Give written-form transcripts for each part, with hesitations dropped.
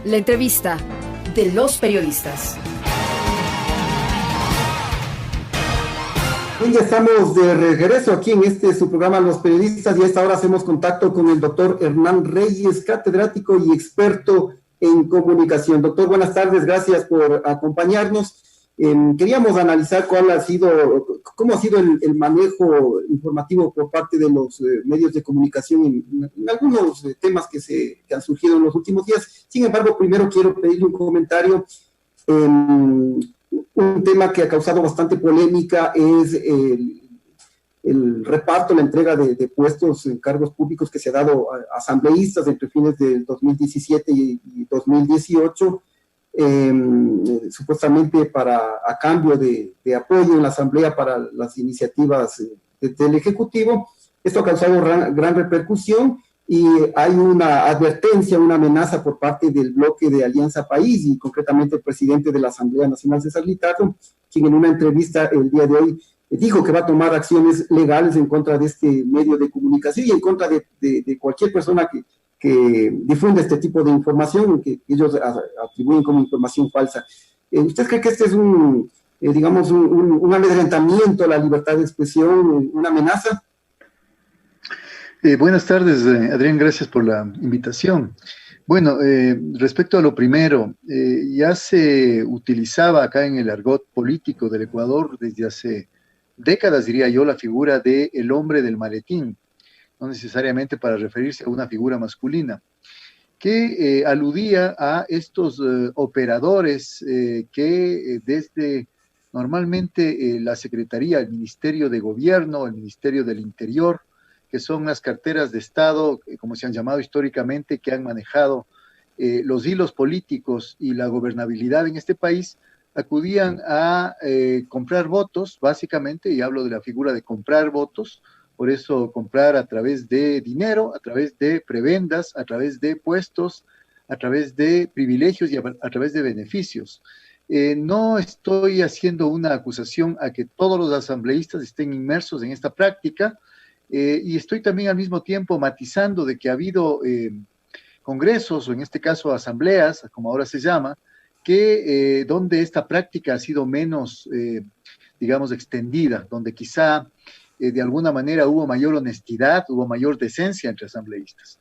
La entrevista de los periodistas. Bien, ya estamos de regreso aquí en su programa Los Periodistas, y a esta hora hacemos contacto con el doctor Hernán Reyes, catedrático y experto en comunicación. Doctor, buenas tardes, gracias por acompañarnos. Queríamos analizar cómo ha sido el manejo informativo por parte de los medios de comunicación en algunos temas que han surgido en los últimos días. Sin embargo, primero quiero pedirle un comentario. Un tema que ha causado bastante polémica es el reparto, la entrega de puestos en cargos públicos que se ha dado a asambleístas entre fines del 2017 y 2018, supuestamente a cambio de apoyo en la Asamblea para las iniciativas del Ejecutivo. Esto ha causado gran repercusión y hay una advertencia, una amenaza por parte del bloque de Alianza País y concretamente el presidente de la Asamblea Nacional, César Litato, quien en una entrevista el día de hoy dijo que va a tomar acciones legales en contra de este medio de comunicación y en contra de cualquier persona que difunda este tipo de información que ellos atribuyen como información falsa. ¿Usted cree que este es un amedrentamiento a la libertad de expresión, una amenaza? Buenas tardes, Adrián, gracias por la invitación. Bueno, respecto a lo primero, ya se utilizaba acá en el argot político del Ecuador desde hace décadas, diría yo, la figura de el hombre del maletín, no necesariamente para referirse a una figura masculina, que aludía a estos operadores que desde normalmente la Secretaría, el Ministerio de Gobierno, el Ministerio del Interior, que son las carteras de Estado, como se han llamado históricamente, que han manejado los hilos políticos y la gobernabilidad en este país, acudían a comprar votos, básicamente, y hablo de la figura de comprar votos, por eso comprar a través de dinero, a través de prebendas, a través de puestos, a través de privilegios y a través de beneficios. No estoy haciendo una acusación a que todos los asambleístas estén inmersos en esta práctica, y estoy también al mismo tiempo matizando de que ha habido congresos, o en este caso asambleas, como ahora se llama, que donde esta práctica ha sido menos, digamos, extendida, donde quizá de alguna manera hubo mayor honestidad, hubo mayor decencia entre asambleístas.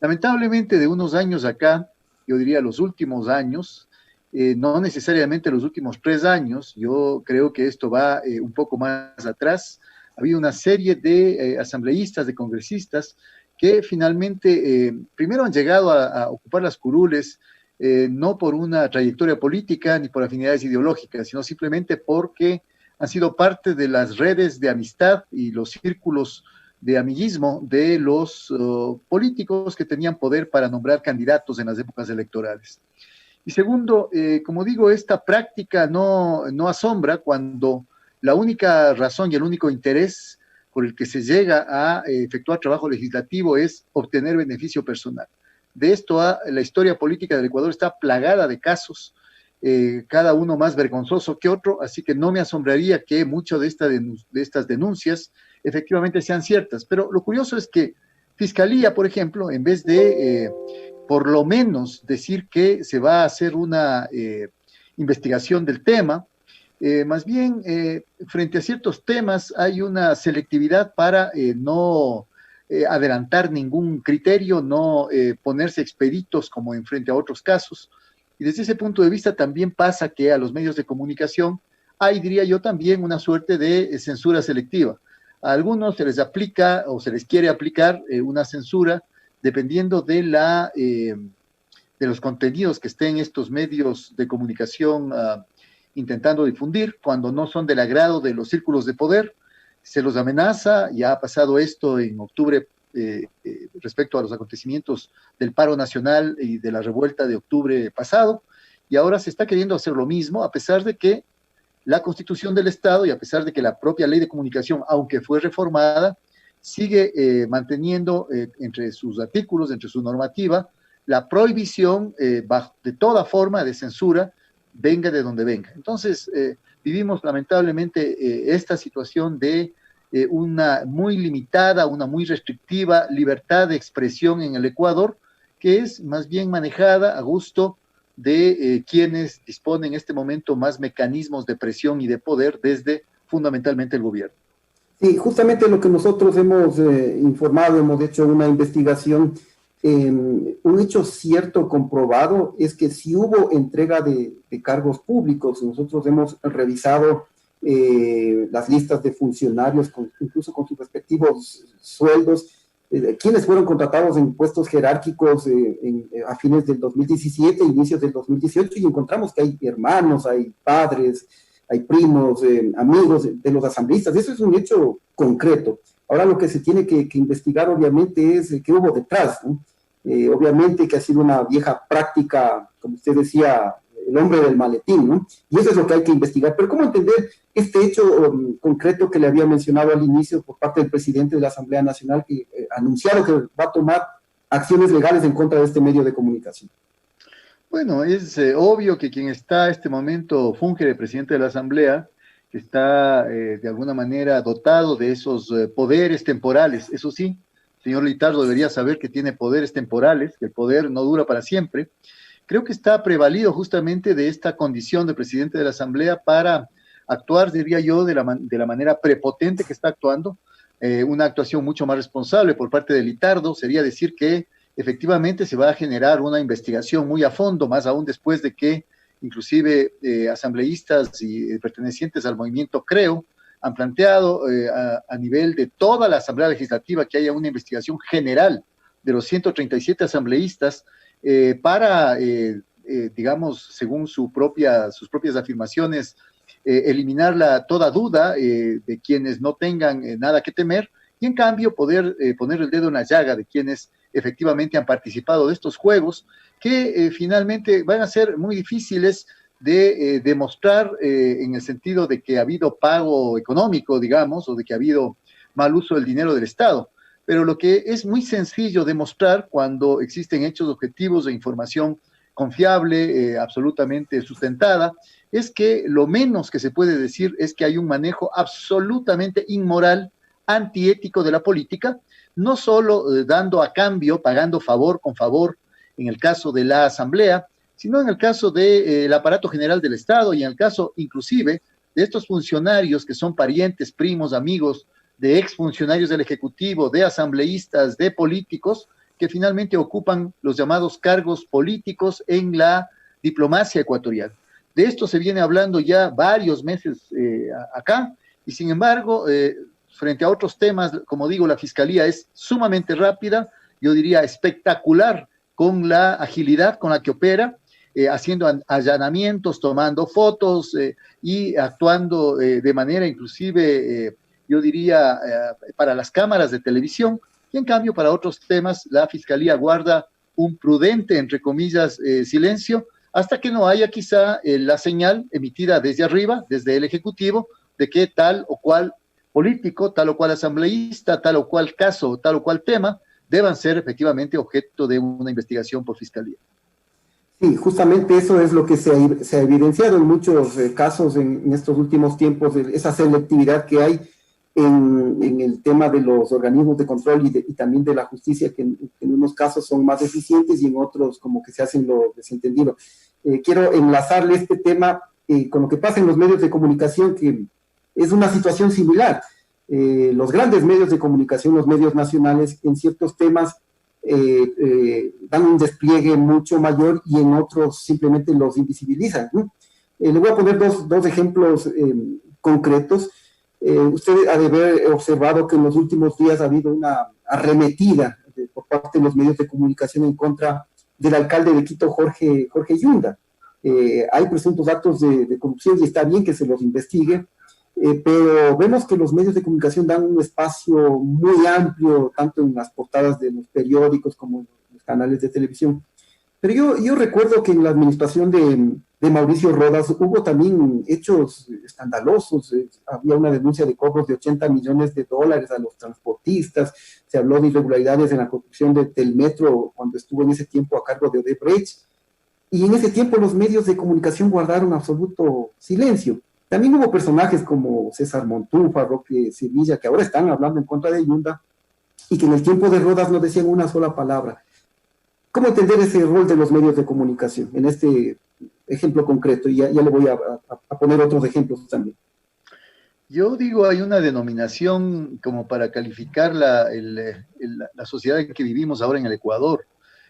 Lamentablemente, de unos años acá, yo diría los últimos años, no necesariamente los últimos 3 años, yo creo que esto va un poco más atrás. Ha habido una serie de asambleístas, de congresistas, que finalmente primero han llegado a ocupar las curules, no por una trayectoria política ni por afinidades ideológicas, sino simplemente porque han sido parte de las redes de amistad y los círculos de amiguismo de los políticos que tenían poder para nombrar candidatos en las épocas electorales. Y segundo, como digo, esta práctica no asombra cuando la única razón y el único interés por el que se llega a efectuar trabajo legislativo es obtener beneficio personal. De esto la historia política del Ecuador está plagada de casos, cada uno más vergonzoso que otro, así que no me asombraría que muchas de estas denuncias efectivamente sean ciertas. Pero lo curioso es que Fiscalía, por ejemplo, en vez de por lo menos decir que se va a hacer una investigación del tema, más bien, frente a ciertos temas hay una selectividad para no adelantar ningún criterio, no ponerse expeditos como en frente a otros casos. Y desde ese punto de vista también pasa que a los medios de comunicación hay, diría yo, también una suerte de censura selectiva. A algunos se les aplica o se les quiere aplicar una censura dependiendo de los contenidos que estén estos medios de comunicación intentando difundir. Cuando no son del agrado de los círculos de poder, se los amenaza. Ya ha pasado esto en octubre respecto a los acontecimientos del paro nacional y de la revuelta de octubre pasado, y ahora se está queriendo hacer lo mismo, a pesar de que la Constitución del Estado y a pesar de que la propia Ley de Comunicación, aunque fue reformada, sigue manteniendo entre sus artículos, entre su normativa, la prohibición de toda forma de censura, venga de donde venga. Entonces, vivimos lamentablemente esta situación de una muy limitada, una muy restrictiva libertad de expresión en el Ecuador, que es más bien manejada a gusto de quienes disponen en este momento más mecanismos de presión y de poder desde fundamentalmente el gobierno. Sí, justamente lo que nosotros hemos informado, hemos hecho una investigación. Un hecho cierto comprobado es que si hubo entrega de cargos públicos, nosotros hemos revisado las listas de funcionarios, incluso con sus respectivos sueldos, quienes fueron contratados en puestos jerárquicos a fines del 2017, inicios del 2018, y encontramos que hay hermanos, hay padres, hay primos, amigos de los asambleístas. Eso es un hecho concreto. Ahora lo que se tiene que investigar obviamente es qué hubo detrás, ¿no? Obviamente que ha sido una vieja práctica, como usted decía, el hombre del maletín, ¿no? Y eso es lo que hay que investigar. Pero ¿cómo entender este hecho concreto que le había mencionado al inicio por parte del presidente de la Asamblea Nacional, que anunciaron que va a tomar acciones legales en contra de este medio de comunicación? Bueno, es obvio que quien está en este momento funge de presidente de la Asamblea, que está de alguna manera dotado de esos poderes temporales. Eso sí, el señor Litardo debería saber que tiene poderes temporales, que el poder no dura para siempre. Creo que está prevalido justamente de esta condición de presidente de la Asamblea para actuar, diría yo, de la manera prepotente que está actuando, una actuación mucho más responsable por parte de Litardo. Sería decir que efectivamente se va a generar una investigación muy a fondo, más aún después de que inclusive asambleístas y pertenecientes al movimiento Creo han planteado a nivel de toda la Asamblea Legislativa que haya una investigación general de los 137 asambleístas para, digamos, según sus propias afirmaciones, eliminar toda duda de quienes no tengan nada que temer, y en cambio poder poner el dedo en la llaga de quienes efectivamente han participado de estos juegos, que finalmente van a ser muy difíciles de demostrar en el sentido de que ha habido pago económico, digamos, o de que ha habido mal uso del dinero del Estado. Pero lo que es muy sencillo demostrar cuando existen hechos objetivos de información confiable, absolutamente sustentada, es que lo menos que se puede decir es que hay un manejo absolutamente inmoral, antiético de la política, no solo dando a cambio, pagando favor con favor en el caso de la Asamblea, sino en el caso del aparato general del Estado y en el caso inclusive de estos funcionarios que son parientes, primos, amigos de exfuncionarios del Ejecutivo, de asambleístas, de políticos, que finalmente ocupan los llamados cargos políticos en la diplomacia ecuatoriana. De esto se viene hablando ya varios meses acá, y sin embargo, frente a otros temas, como digo, la Fiscalía es sumamente rápida, yo diría espectacular, con la agilidad con la que opera, haciendo allanamientos, tomando fotos y actuando de manera inclusive, yo diría, para las cámaras de televisión, y en cambio para otros temas la Fiscalía guarda un prudente, entre comillas, silencio, hasta que no haya quizá la señal emitida desde arriba, desde el Ejecutivo, de que tal o cual político, tal o cual asambleísta, tal o cual caso, tal o cual tema, deban ser efectivamente objeto de una investigación por Fiscalía. Sí, justamente eso es lo que se ha evidenciado en muchos casos en estos últimos tiempos, esa selectividad que hay en el tema de los organismos de control y también de la justicia, que en unos casos son más eficientes y en otros como que se hacen lo desentendido. Quiero enlazarle este tema con lo que pasa en los medios de comunicación, que es una situación similar. Los grandes medios de comunicación, los medios nacionales, en ciertos temas dan un despliegue mucho mayor y en otros simplemente los invisibilizan, ¿no? Le voy a poner dos ejemplos concretos. Usted ha de haber observado que en los últimos días ha habido una arremetida por parte de los medios de comunicación en contra del alcalde de Quito, Jorge Yunda. Hay presuntos actos de corrupción y está bien que se los investigue, pero vemos que los medios de comunicación dan un espacio muy amplio, tanto en las portadas de los periódicos como en los canales de televisión. Pero yo recuerdo que en la administración de Mauricio Rodas hubo también hechos escandalosos. Había una denuncia de cobros de $80 millones a los transportistas. Se habló de irregularidades en la construcción del metro cuando estuvo en ese tiempo a cargo de Odebrecht. Y en ese tiempo los medios de comunicación guardaron absoluto silencio. También hubo personajes como César Montúfar, Roque Sevilla, que ahora están hablando en contra de Yunda y que en el tiempo de Rodas no decían una sola palabra. ¿Cómo entender ese rol de los medios de comunicación en este ejemplo concreto? Y ya le voy a poner otros ejemplos también. Yo digo, hay una denominación como para calificar la sociedad en que vivimos ahora en el Ecuador.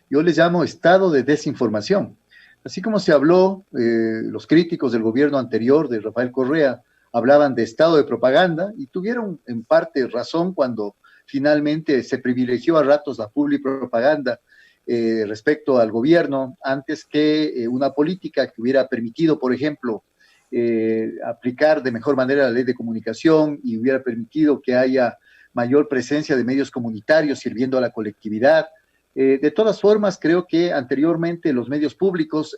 Yo les llamo estado de desinformación. Así como se habló, los críticos del gobierno anterior de Rafael Correa hablaban de estado de propaganda y tuvieron en parte razón cuando finalmente se privilegió a ratos la publipropaganda respecto al gobierno antes que una política que hubiera permitido, por ejemplo, aplicar de mejor manera la ley de comunicación y hubiera permitido que haya mayor presencia de medios comunitarios sirviendo a la colectividad. De todas formas, creo que anteriormente los medios públicos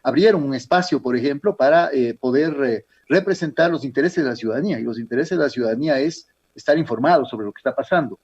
abrieron un espacio, por ejemplo, para poder representar los intereses de la ciudadanía, y los intereses de la ciudadanía es estar informados sobre lo que está pasando.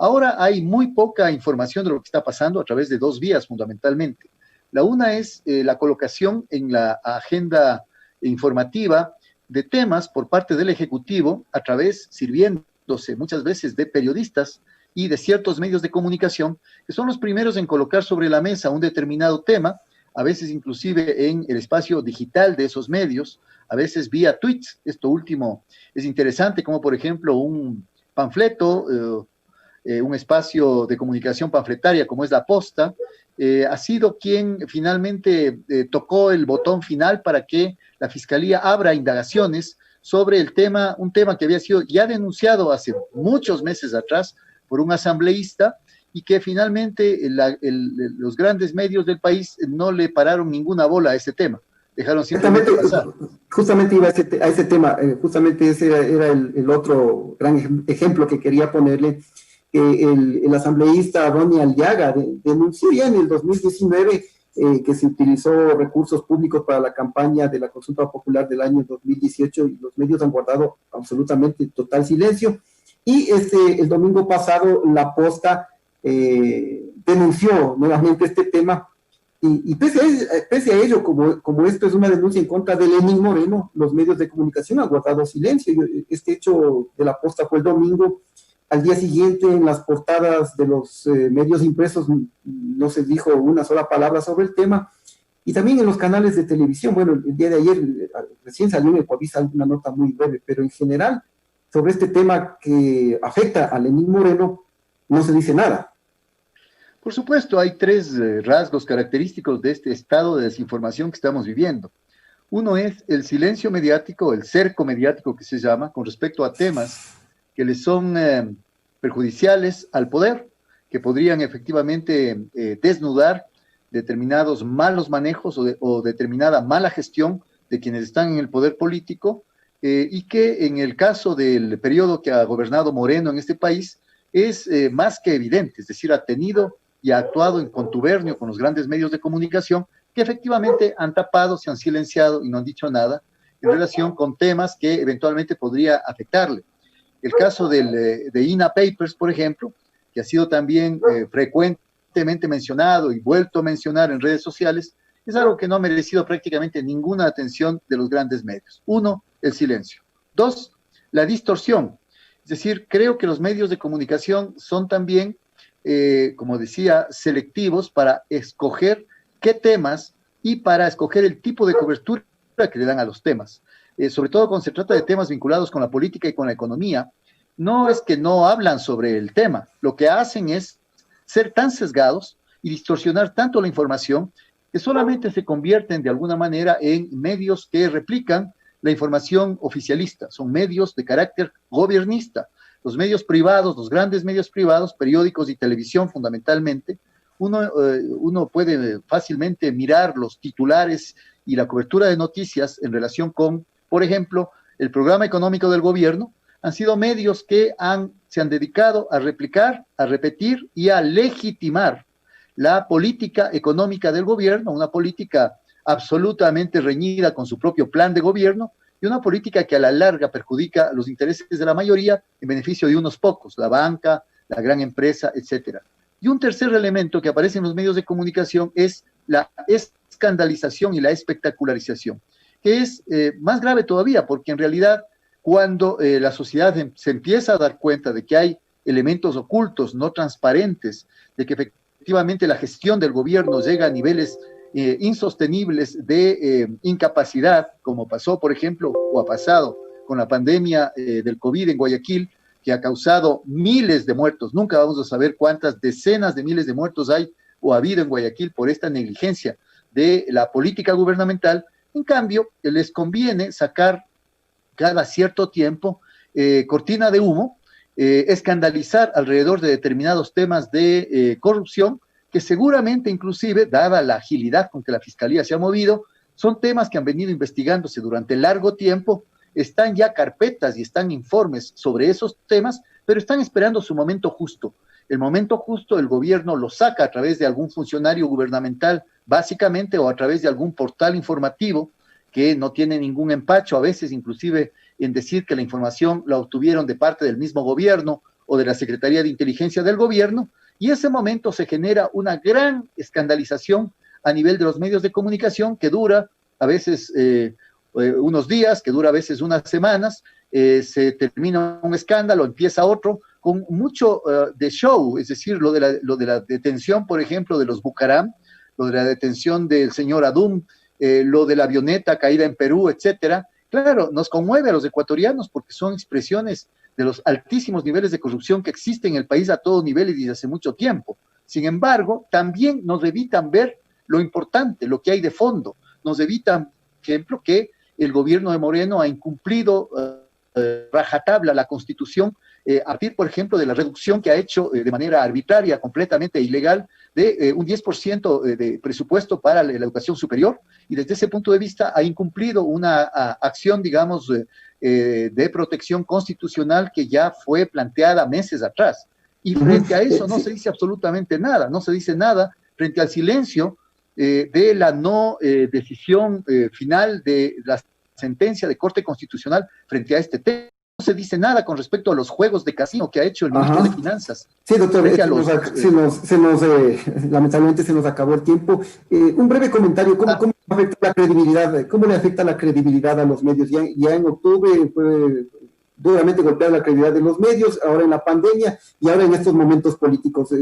Ahora hay muy poca información de lo que está pasando a través de dos vías fundamentalmente. La una es la colocación en la agenda informativa de temas por parte del Ejecutivo a través, sirviéndose muchas veces de periodistas y de ciertos medios de comunicación que son los primeros en colocar sobre la mesa un determinado tema, a veces inclusive en el espacio digital de esos medios, a veces vía tweets. Esto último es interesante, como por ejemplo un panfleto, un espacio de comunicación panfletaria como es La Posta, ha sido quien finalmente tocó el botón final para que la Fiscalía abra indagaciones sobre el tema, un tema que había sido ya denunciado hace muchos meses atrás por un asambleísta y que finalmente los grandes medios del país no le pararon ninguna bola a ese tema. Dejaron simplemente pasar. Justamente iba a ese tema, justamente ese era el otro gran ejemplo que quería ponerle, que el asambleísta Ronnie Aliaga denunció ya en el 2019 que se utilizó recursos públicos para la campaña de la consulta popular del año 2018 y los medios han guardado absolutamente total silencio. Y el domingo pasado La Posta denunció nuevamente este tema y pese a ello, como esto es una denuncia en contra de Lenín Moreno, los medios de comunicación han guardado silencio. Este hecho de La Posta fue el domingo. Al día siguiente, en las portadas de los medios impresos, no se dijo una sola palabra sobre el tema. Y también en los canales de televisión, bueno, el día de ayer recién salió en Ecuavisa una nota muy breve, pero en general, sobre este tema que afecta a Lenín Moreno, no se dice nada. Por supuesto, hay tres rasgos característicos de este estado de desinformación que estamos viviendo. Uno es el silencio mediático, el cerco mediático que se llama, con respecto a temas que le son perjudiciales al poder, que podrían efectivamente desnudar determinados malos manejos o determinada mala gestión de quienes están en el poder político, y que en el caso del periodo que ha gobernado Moreno en este país es más que evidente, es decir, ha tenido y ha actuado en contubernio con los grandes medios de comunicación que efectivamente han tapado, se han silenciado y no han dicho nada en relación con temas que eventualmente podría afectarle. El caso de INA Papers, por ejemplo, que ha sido también frecuentemente mencionado y vuelto a mencionar en redes sociales, es algo que no ha merecido prácticamente ninguna atención de los grandes medios. Uno, el silencio. Dos, la distorsión. Es decir, creo que los medios de comunicación son también, como decía, selectivos para escoger qué temas y para escoger el tipo de cobertura que le dan a los temas. Sobre todo cuando se trata de temas vinculados con la política y con la economía, no es que no hablan sobre el tema, lo que hacen es ser tan sesgados y distorsionar tanto la información que solamente se convierten de alguna manera en medios que replican la información oficialista, son medios de carácter gobernista. Los medios privados, los grandes medios privados, periódicos y televisión fundamentalmente, uno puede fácilmente mirar los titulares y la cobertura de noticias en relación con, por ejemplo, el programa económico del gobierno. Han sido medios que se han dedicado a replicar, a repetir y a legitimar la política económica del gobierno, una política absolutamente reñida con su propio plan de gobierno y una política que a la larga perjudica los intereses de la mayoría en beneficio de unos pocos, la banca, la gran empresa, etcétera. Y un tercer elemento que aparece en los medios de comunicación es la escandalización y la espectacularización, que es más grave todavía, porque en realidad cuando la sociedad se empieza a dar cuenta de que hay elementos ocultos, no transparentes, de que efectivamente efectivamente la gestión del gobierno llega a niveles insostenibles de incapacidad, como pasó, por ejemplo, o ha pasado con la pandemia del COVID en Guayaquil, que ha causado miles de muertos. Nunca vamos a saber cuántas decenas de miles de muertos hay o ha habido en Guayaquil por esta negligencia de la política gubernamental. En cambio, les conviene sacar cada cierto tiempo cortina de humo, escandalizar alrededor de determinados temas de corrupción, que seguramente inclusive, dada la agilidad con que la Fiscalía se ha movido, son temas que han venido investigándose durante largo tiempo, están ya carpetas y están informes sobre esos temas, pero están esperando su momento justo. El momento justo el gobierno lo saca a través de algún funcionario gubernamental, básicamente, o a través de algún portal informativo que no tiene ningún empacho, a veces inclusive en decir que la información la obtuvieron de parte del mismo gobierno o de la Secretaría de Inteligencia del gobierno, y ese momento se genera una gran escandalización a nivel de los medios de comunicación que dura a veces unos días, que dura a veces unas semanas, se termina un escándalo, empieza otro, con mucho de show, es decir, lo de la detención, por ejemplo, de los Bucaram, lo de la detención del señor Adum, lo de la avioneta caída en Perú, etcétera. Claro, nos conmueve a los ecuatorianos porque son expresiones de los altísimos niveles de corrupción que existen en el país a todos niveles y desde hace mucho tiempo. Sin embargo, también nos evitan ver lo importante, lo que hay de fondo. Nos evitan, por ejemplo, que el gobierno de Moreno ha incumplido rajatabla la Constitución a partir, por ejemplo, de la reducción que ha hecho de manera arbitraria, completamente ilegal, de un 10% de presupuesto para la educación superior, y desde ese punto de vista ha incumplido una acción, digamos, de protección constitucional que ya fue planteada meses atrás. Y frente a eso no se dice absolutamente nada, no se dice nada frente al silencio de la no decisión final de la sentencia de Corte Constitucional frente a este tema. No se dice nada con respecto a los juegos de casino que ha hecho el ministro de Finanzas. Sí, doctor, lamentablemente se nos acabó el tiempo. Un breve comentario, ¿cómo afecta la credibilidad? ¿Cómo le afecta la credibilidad a los medios? Ya en octubre fue duramente golpeada la credibilidad de los medios, ahora en la pandemia y ahora en estos momentos políticos.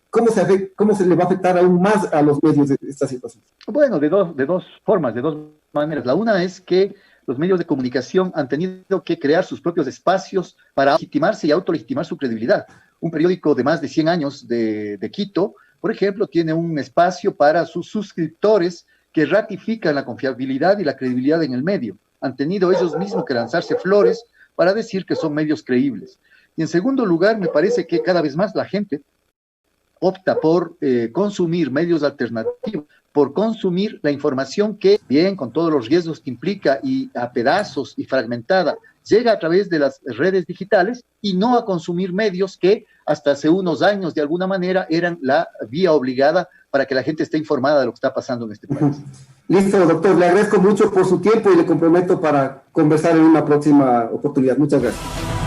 ¿Cómo se le va a afectar aún más a los medios de esta situación? Bueno, de dos formas, de dos maneras. La una es que los medios de comunicación han tenido que crear sus propios espacios para legitimarse y autolegitimar su credibilidad. Un periódico de más de 100 años de Quito, por ejemplo, tiene un espacio para sus suscriptores que ratifican la confiabilidad y la credibilidad en el medio. Han tenido ellos mismos que lanzarse flores para decir que son medios creíbles. Y en segundo lugar, me parece que cada vez más la gente opta por consumir medios alternativos, por consumir la información que, bien, con todos los riesgos que implica y a pedazos y fragmentada, llega a través de las redes digitales y no a consumir medios que hasta hace unos años, de alguna manera, eran la vía obligada para que la gente esté informada de lo que está pasando en este país. Listo, doctor. Le agradezco mucho por su tiempo y le comprometo para conversar en una próxima oportunidad. Muchas gracias.